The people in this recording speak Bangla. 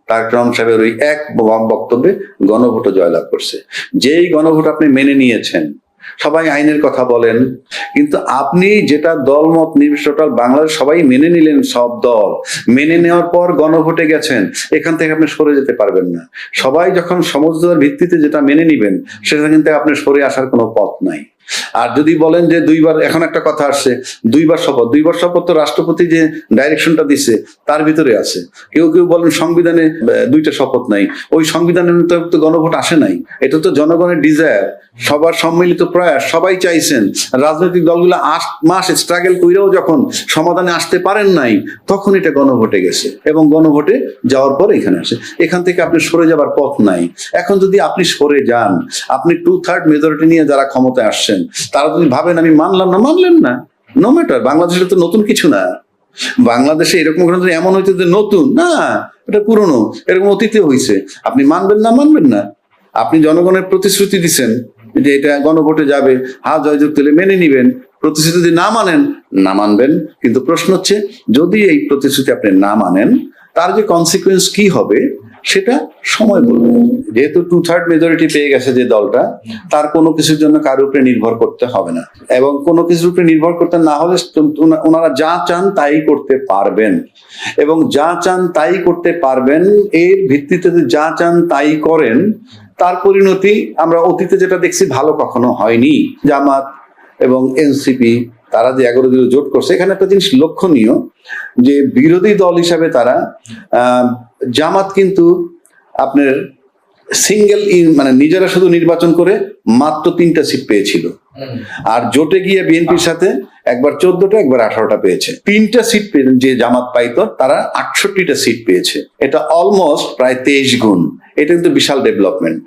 তারেক রহমান সাহেবের ওই এক বক্তব্যে গণভোটে জয়লাভ করছে। যেই গণভোট আপনি মেনে নিয়েছেন, সবাই আইনের কথা বলেন, কিন্তু আপনি যেটা দলমত নির্বিশেষে বাংলাদেশ সবাই মেনে নিলেন, সব দল মেনে নেওয়ার পর গণভোটে গেছেন, এখান থেকে আপনি সরে যেতে পারবেন না। সবাই যখন সমঝোতার ভিত্তিতে যেটা মেনে নিবেন, সেটা কিন্তু আপনি সরে আসার কোনো পথ নাই। আর যদি বলেন যে দুইবার, এখন একটা কথা আসছে দুইবার শপথ তো রাষ্ট্রপতি যে ডাইরেকশনটা দিছে তার ভিতরে আছে। কেউ কেউ বলেন সংবিধানে দুইটা শপথ নাই, ওই সংবিধানের তো গণভোট আসে নাই। এটা তো জনগণের ডিজায়ার, সবার সম্মিলিত প্রয়াস, সবাই চাইছেন। রাজনৈতিক দলগুলো 8 মাস স্ট্রাগল কইরাও যখন সমাধানে আসতে পারেন নাই, তখন এটা গণভোটে গেছে এবং গণভোটে যাওয়ার পর এখানে আসে। এখান থেকে আপনি সরে যাবার পথ নাই। এখন যদি আপনি সরে যান, আপনি 2/3 মেজরিটি নিয়ে যারা ক্ষমতায় আসছেন, তারা যদি ভাবেন আমি মানলাম না, মানলেন না, নো ম্যাটার। বাংলাদেশে তো নতুন কিছু না। বাংলাদেশে এরকম এমন হইতে যে নতুন না, এটা পুরনো, এরকম অতীতে হয়েছে। আপনি মানবেন না, মানবেন না। আপনি জনগণের প্রতিশ্রুতি দিচ্ছেন যে এটা গণভোটে যাবে, হ্যাঁ জয়যুক্ত তুলে মেনে নিবেন। প্রতিশ্রুতি যদি না মানেন, না মানবেন। কিন্তু প্রশ্ন হচ্ছে, যদি এই প্রতিশ্রুতি আপনি না মানেন, তার যে কনসিকুয়েন্স কি হবে সেটা সময় বলবে। যেহেতু 2/3 মেজরিটি পেয়ে গেছে যে দলটা, তার কোনো কিছুর জন্য কারোর উপরে নির্ভর করতে হবে না, এবং কোনো কিছুর উপরে নির্ভর করতে না হলে ওনারা যা চান তাই করতে পারবেন। এবং যা চান তাই করতে পারবেন, এর ভিত্তিতে যা চান তাই করেন, তার পরিণতি আমরা অতীতে যেটা দেখছি ভালো কখনো হয়নি। জামাত এবং এনসিপি তারা যে 11 দলীয় জোট করছে, এখানে একটা জিনিস লক্ষণীয় যে বিরোধী দল হিসাবে তারা জামাত কিন্তু আপনার সিঙ্গেল মানে নিজেরা শুধু নির্বাচন করে মাত্র 3টা সিট পেয়েছিল। আর জোটে গিয়ে বিএনপির সাথে একবার 14টা, একবার 18টা পেয়েছে। 3টা সিট যে জামাত পাইতো, তারা 68টা সিট পেয়েছে। এটা অলমোস্ট প্রায় 23 গুণ। এটা কিন্তু বিশাল ডেভেলপমেন্ট।